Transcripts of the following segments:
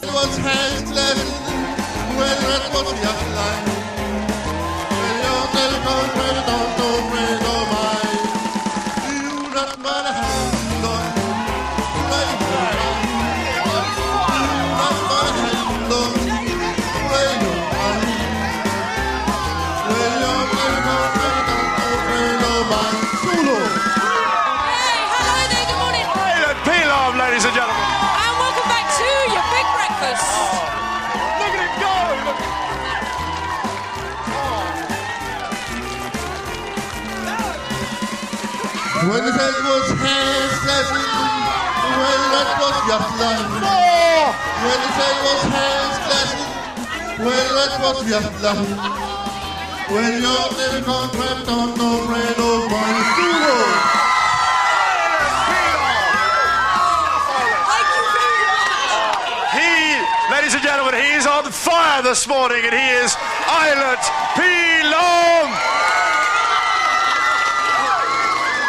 was hands clasping when that was just like when your telephone credit don't know friend or mine. You not mind a hand, Lord. Pray your mind. You not mind a hand, Lord. Pray your mind. When your telephone credit don't know friend or mine. Solo. Hey, hello there, good morning. Island P-Alarm, ladies and gentlemen. And welcome back to your big breakfast. Look at it go! When the head was hands clapping, when that was just like when the head was hands clapping, when that was just like when your telephone credit don't know friend or mine. Solo. Ladies and gentlemen, he is on fire this morning, and he is Islet P-Long.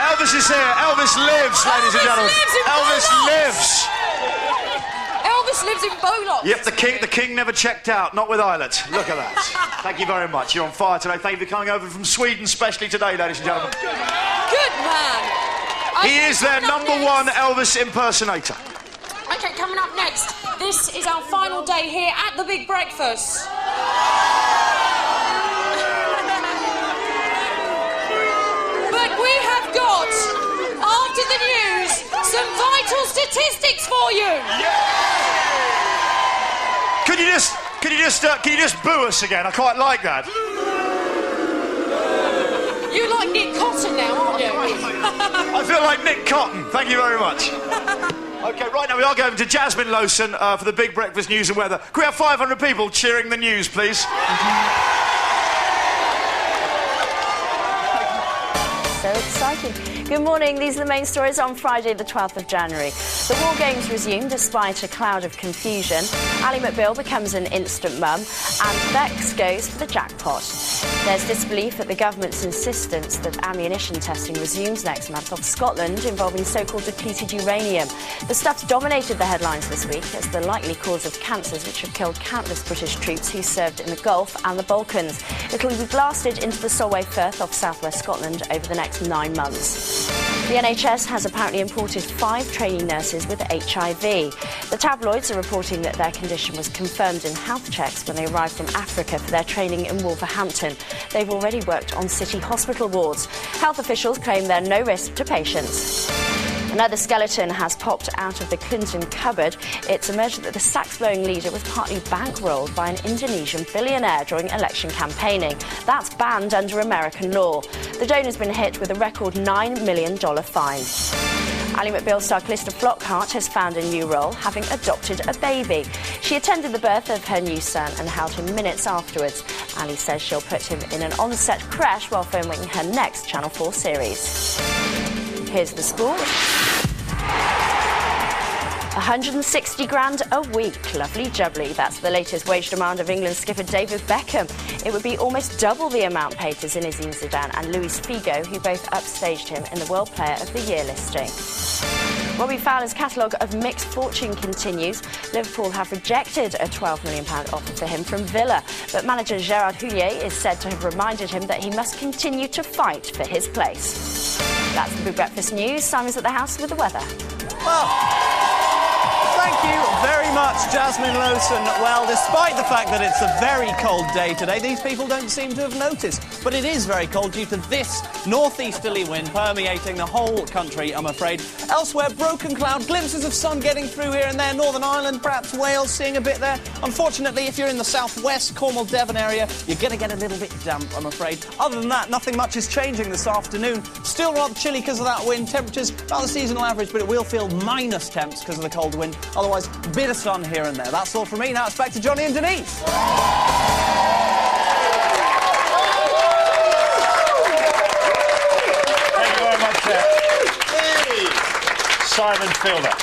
Elvis is here. Elvis lives, ladies and gentlemen. Elvis lives. Elvis lives in Bowlock. Yep, the king never checked out, not with Islet. Look at that. Thank you very much. You're on fire today. Thank you for coming over from Sweden, especially today, ladies and gentlemen. Good man. He is their #1 Elvis impersonator. Okay, coming up next, this is our final day here at the Big Breakfast. But we have got, after the news, some vital statistics for you. Can you just boo us again? I quite like that. You like Nick Cotton now, aren't you? I feel like Nick Cotton. Thank you very much. OK, right now we are going to Jasmine Lowson for the Big Breakfast News and Weather. Can we have 500 people cheering the news, please? So exciting. Good morning. These are the main stories on Friday, the 12th of January. The War Games resume despite a cloud of confusion. Ally McBeal becomes an instant mum, and Bex goes for the jackpot. There's disbelief at the government's insistence that ammunition testing resumes next month off Scotland involving so-called depleted uranium. The stuff's dominated the headlines this week as the likely cause of cancers which have killed countless British troops who served in the Gulf and the Balkans. It'll be blasted into the Solway Firth off southwest Scotland over the next 9 months. The NHS has apparently imported 5 trainee nurses with HIV. The tabloids are reporting that their condition was confirmed in health checks when they arrived from Africa for their training in Wolverhampton. They've already worked on city hospital wards. Health officials claim they're no risk to patients. Another skeleton has popped out of the Clinton cupboard. It's emerged that the sax-blowing leader was partly bankrolled by an Indonesian billionaire during election campaigning. That's banned under American law. The donor's been hit with a record $9 million fine. Ally McBeal star Calista Flockhart has found a new role, having adopted a baby. She attended the birth of her new son and held him minutes afterwards. Ally says she'll put him in an on-set creche while filming her next Channel 4 series. Here's the sport. 160 grand a week. Lovely jubbly. That's the latest wage demand of England skipper David Beckham. It would be almost double the amount paid to Zinedine Zidane and Luis Figo, who both upstaged him in the World Player of the Year listing. Robbie Fowler's catalogue of mixed fortune continues. Liverpool have rejected a £12 million offer for him from Villa, but manager Gerard Houllier is said to have reminded him that he must continue to fight for his place. That's the Big Breakfast News. Simon's at the house with the weather. Well, thank you very much, Jasmine Lowson. Well, despite the fact that it's a very cold day today, these people don't seem to have noticed. But it is very cold due to this northeasterly wind permeating the whole country, I'm afraid. Elsewhere, broken cloud, glimpses of sun getting through here and there. Northern Ireland, perhaps Wales, seeing a bit there. Unfortunately, if you're in the southwest, Cornwall, Devon area, you're going to get a little bit damp, I'm afraid. Other than that, nothing much is changing this afternoon. Still rather chilly because of that wind. Temperatures about the seasonal average, but it will feel minus temps because of the cold wind. Otherwise, a bit of sun here and there. That's all from me. Now it's back to Johnny and Denise. Thank you very much, Simon Feilder.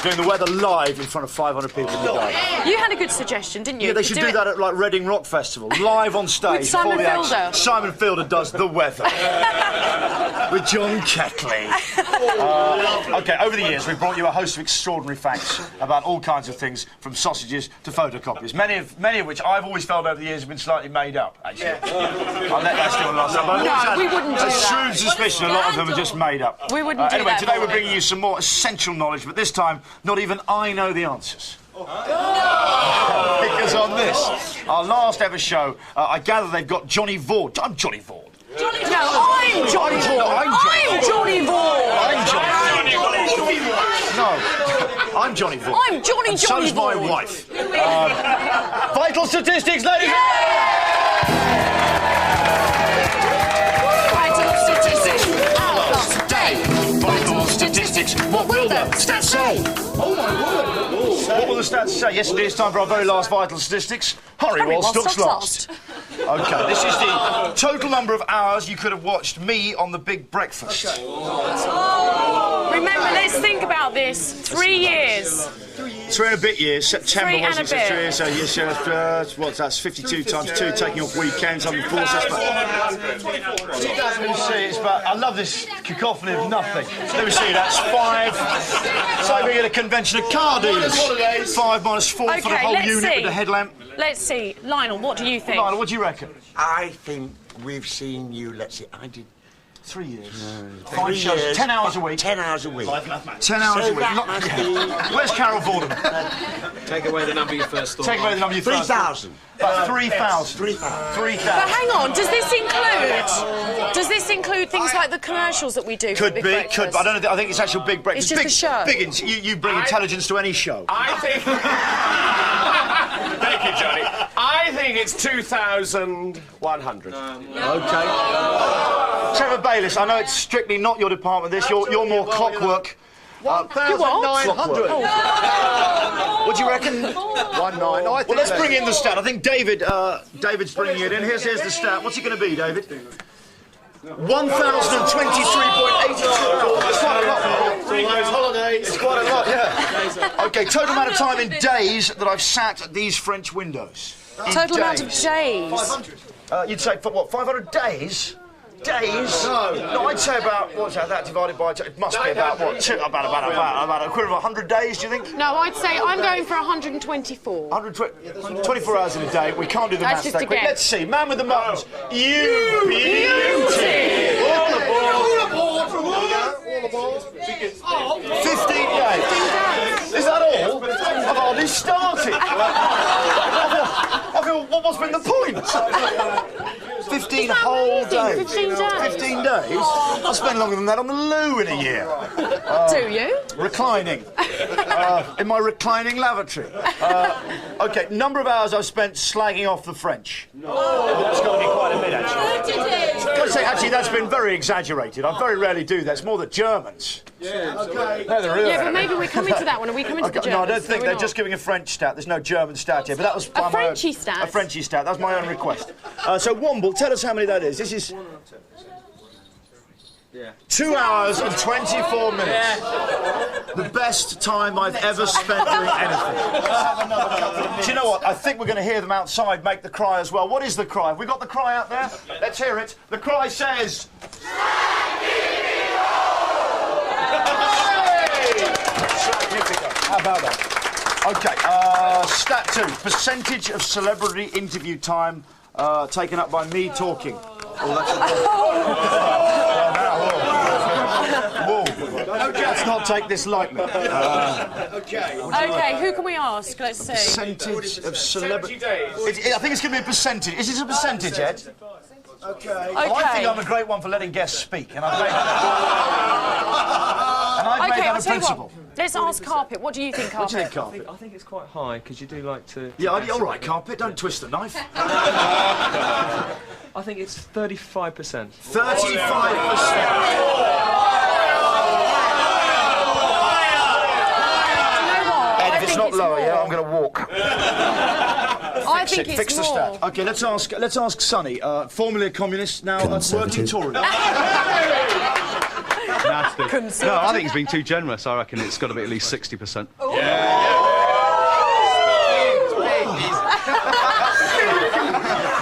doing the weather live in front of 500 people in the garden. You had a good suggestion, didn't you? Yeah, they should do that at like Reading Rock Festival, live on stage. With Simon Feilder. Simon Feilder does the weather with John Keckley. Okay, over the years we've brought you a host of extraordinary facts about all kinds of things, from sausages to photocopies. Many of which I've always felt over the years have been slightly made up. Actually, I'll let that still last. No, we wouldn't do a that. shrewd suspicion a lot of them are just made up. We wouldn't do anyway, that. today we're bringing you some more essential knowledge, but this time not even I know the answers. Because on this, our last ever show, I gather they've got Johnny Vaughn. I'm Johnny Vaughn. No, I'm Johnny Vaughn. I'm Johnny Vaughn. I'm Johnny Vaughn. No, I'm Johnny Vaughn. I'm Johnny and Johnny so's my Vaughn. wife. Vital statistics, ladies and Vital statistics. Our last day. Vital statistics. What will the stats say? Oh my word! What will the stats say? Yes, indeed, it's time for our very last vital statistics. Hurry while stock's last. OK, this is the total number of hours you could have watched me on The Big Breakfast. Remember, let's think about this. 3 years. 3 and a bit years. September 3 and wasn't a it? bit. So yes, what's that's 52 times 2, taking off weekends, 104. So that's let me see. It's about. I love this cacophony of nothing. Let me see. That's 5. It's like being at a convention of car dealers. 5 minus 4 for the whole unit with the headlamp. Let's see. Lionel, what do you think? Lionel, what do you reckon? I think we've seen you, let's see, I did 3 years. 5 5 shows, years. 10 hours a week. 10 hours a week. 10 hours a week. that must be... Where's Carol Vorderman? Take away the number you first thought. Take away the number you first. 3,000. About 3,000. 3,000. 3,000. But hang on, does this include things like the commercials that we do? Could for Big be, Breakfast? could. I don't know. I think it's actual Big Breakfast. It's just a show. You bring intelligence to any show. I think... Thank you, Johnny. I think it's 2,100. OK. Trevor Bayliss, I know it's strictly not your department, this. You're more clockwork. 1,900. What do you reckon? 19. Well, let's bring in the stat. I think David's bringing it in. Here's the stat. What's it going to be, David? 1,023.82. That's quite a lot. Those holidays. It's quite a lot, yeah. OK, total amount of time in days that I've sat at these French windows. Total amount of days. 500. You'd say, for what, 500 days? Days? No, I'd say about, what's that divided by, it must be about, what, about a quarter of 100 days, do you think? No, I'd say I'm going for 124. 24 hours in a day. We can't do the That's maths just that a quick. guess. Let's see. Man with the muttons. You beauty. All aboard. 15 days. Is that all? I've hardly started. I feel, what's been the point? 15 whole days. 15 days. 15 days? I spend longer than that on the loo in a year. Do you? Reclining. In my reclining lavatory. OK, number of hours I've spent slagging off the French. That's got to be quite a bit, actually. I've got to say, actually, that's been very exaggerated. I very rarely do that. It's more the Germans. Yeah, okay. No, they're really. Yeah, but maybe we come into that one. Are we coming to the Germans? No, I don't think they're just giving a French stat. There's no German stat here, but that was A Frenchy stat? A Frenchy stat. That's my own request. So Womble, tell us how many that is. This is 2 hours and 24 minutes. The best time I've ever spent doing anything. Do you know what? I think we're going to hear them outside make the cry as well. What is the cry? Have we got the cry out there? Let's hear it. The cry says... How about that? OK, stat 2. Percentage of celebrity interview time taken up by me talking. Oh, that's whoa. Let's not take this lightly. OK, who can we ask? Let's see. Percentage of celebrity... I think it's going to be a percentage. Is this a percentage, Ed? Okay. I think I'm a great one for letting guests speak, and I've made that a principle. Let's ask Carpet. What do you think, Carpet? What do you think, Carpet? I think it's quite high, because you do like to... Yeah, all right, Carpet, don't twist the knife. I think it's 35%. 35%. Ed, if it's not lower, yeah, I'm going to walk. I think it's Fix the more. stat. OK, let's ask Sonny, formerly a communist, now a working Tory. Now, nasty. Conservative. No, I think he's been too generous. I reckon it's got to be at least 60%.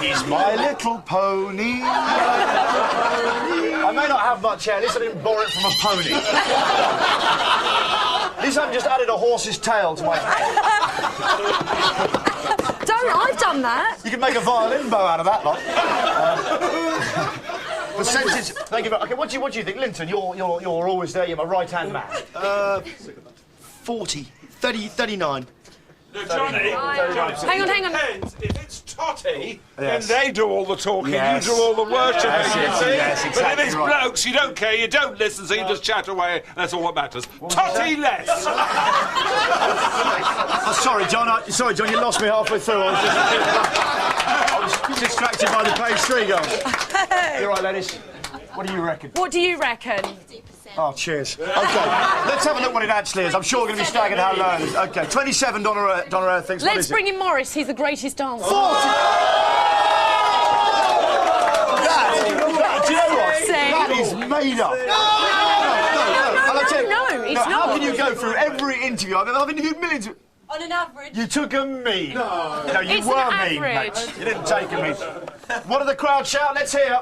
He's my little pony. I may not have much hair, at least I didn't borrow it from a pony. At least I haven't just added a horse's tail to my hair. I've done that. You can make a violin bow out of that lot. Percentage. Thank you very much. Okay, what do you think, Linton? You're always there. You're my right-hand man. 40, 30, 39. No, Johnny. Hang on. Depends. If it's Totty, Yes. then they do all the talking, Yes. you do all the worshipping, Yes, you see? yes, exactly but if it's right. blokes, you don't care, you don't listen, so you just chat away, that's all that matters. Totty less! Oh, sorry, John, you lost me halfway through. I was distracted by the page 3 going. You're right, ladies. What do you reckon? What do you reckon? Oh, cheers. OK, let's have a look what it actually is. I'm sure we're going to be staggered how low it is. OK, 27, Donna thinks. What Let's is bring it? in Morris. He's the greatest dancer. 40! Do you know what? Same. That is made up. No, it's How not. can you go through every interview? I've interviewed millions of... On an average. You took a mean. No, you It's were an mean, mate. average. You didn't take a mean. What did the crowd shout? Let's hear.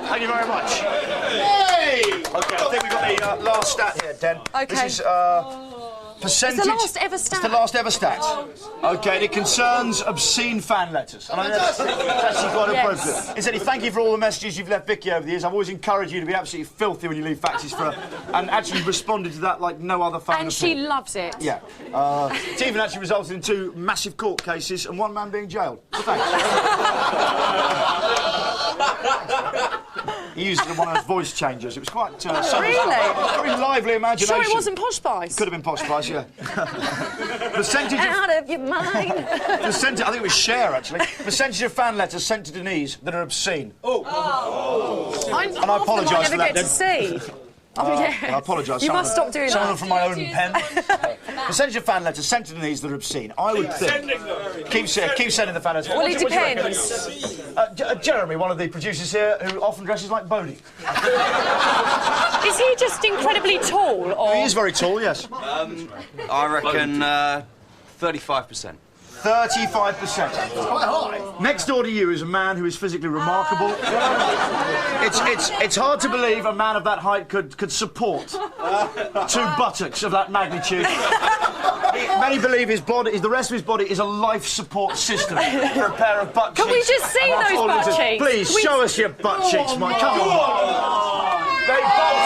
Thank you very much. Hey! OK, I think we've got the last stat here, Den. OK. This is percentage... It's the last ever stat. It's the last ever stat. OK, and it concerns obscene fan letters. And I know that's actually quite appropriate. Incidentally, thank you for all the messages you've left Vicky over the years. I've always encouraged you to be absolutely filthy when you leave faxes for her. And actually responded to that like no other fan. And she loves it. Yeah. It's even actually resulted in 2 massive court cases and 1 man being jailed. So thanks. He used one of those voice changers. It was quite... Really? Very lively imagination. Sure it wasn't Posh Spice? Could have been Posh Spice, yeah. Percentage of... Out of your mind. Percentage, I think it was Cher, actually. Percentage of fan letters sent to Denise that are obscene. And I apologise for that, I never get to then. see. Oh, yeah. I apologise. You must stop doing some of them that. from my own pen. Percentage of fan letters sent to Denise that are obscene. I would think... Keep sending the fan letters. Well, it What do you reckon? depends. Jeremy, one of the producers here, who often dresses like Bodie. Is he just incredibly tall, or...? He is very tall, yes. I reckon 35%. 35%. Quite high. Next door to you is a man who is physically remarkable. It's hard to believe a man of that height could support 2 buttocks of that magnitude. Many believe the rest of his body is a life support system for a pair of butt cheeks. Can we just see And that's those all butt it is. cheeks? Please, show us your butt cheeks, Mike. Come on. They both...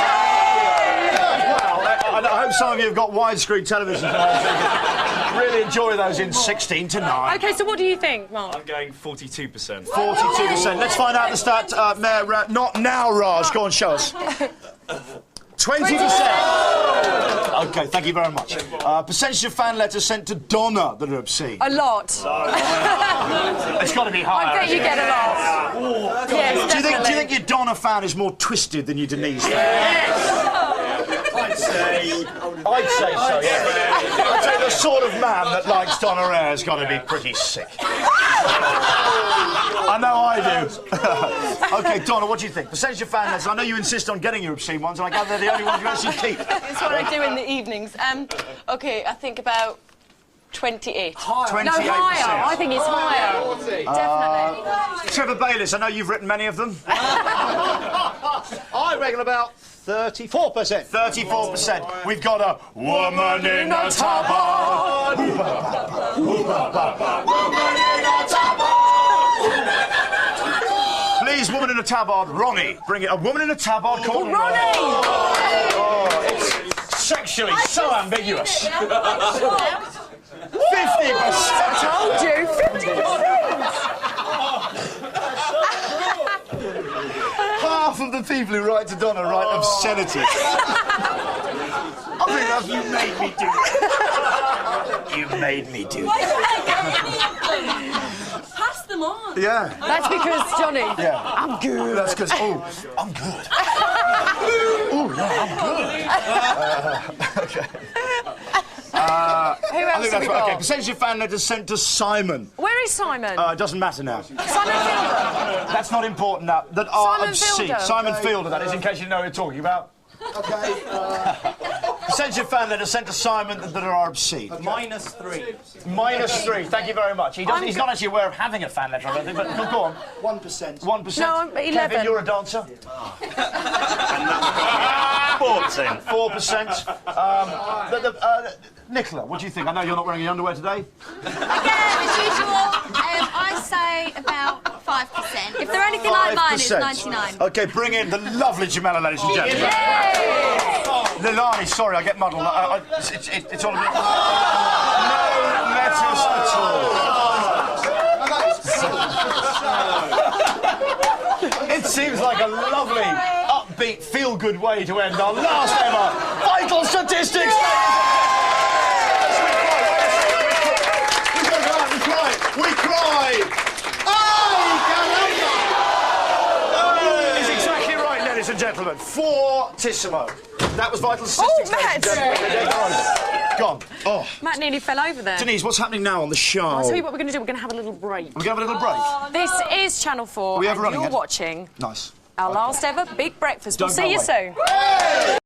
Well, I hope some of you have got widescreen television tonight. Really enjoy those in 16 to 9. OK, so what do you think, Mark? I'm going 42%. 42%. Let's find out the stat. Mayor, not now, Raj. Go on, show us. 20%. OK, thank you very much. Percentage of fan letters sent to Donna that are obscene. A lot. It's got to be higher. I bet you get a lot. Yes, Do you definitely. think your Donna fan is more twisted than your Denise fan? I'd say so, yeah. I'd say the sort of man that likes Donna has got to be pretty sick. I know I do. OK, Donna, what do you think? Percentage of fan letters. I know you insist on getting your obscene ones, and I gather they're the only ones you actually keep. That's what I do in the evenings. OK, I think about 28. Higher. No, 28%. higher. I think it's higher. Definitely. Trevor Bayliss, I know you've written many of them. I reckon about 34%. 34%. We've got a woman in a tabard. Please, woman in a tabard, Ronnie. Bring it. A woman in a tabard called Ronnie! Oh, it's sexually so ambiguous. 50%. Told you, 50%. Half of the people who write to Donna write obscenity. I think you made me do that. You made me do that. Pass them on. Yeah. That's because, Johnny, Yeah. I'm good. That's because, I'm good. Oh, yeah, I'm good. Okay. Who else think that's right. Okay, percentage of fan letters sent to Simon. Where is Simon? Doesn't matter now. Simon Feilder. That's not important now. That are Simon obscene. Feilder. Simon Feilder, that is, in case you know what you're talking about. Okay. Percentage of fan letters sent to Simon that are obscene. Okay. -3. -3. Thank you very much. He's not actually aware of having a fan letter, I don't think, but go on. 1%. 1%. No, I'm 11. Kevin, you're a dancer. 4%. 4%. Nicola, what do you think? I know you're not wearing any underwear today. Again, as usual, I say about 5%. If they're anything like mine, it's 99. OK, bring in the lovely Jamela, ladies and gentlemen. Lilani, sorry, I get muddled. It's all a bit... No letters at all. It seems like a lovely, upbeat, feel-good way to end our last ever Vital Statistics. We cry! Is exactly right, ladies and gentlemen. Fortissimo. That was Vital Statistics. Oh, Matt! Gone. Oh. Matt nearly fell over there. Denise, what's happening now on the show? I'll tell you what we're going to do. We're going to have a little break. We're going to have a little break? This is Channel 4, Are we and overrunning you're it? watching Nice. our last ever Big Breakfast. We'll Don't see go you away. soon.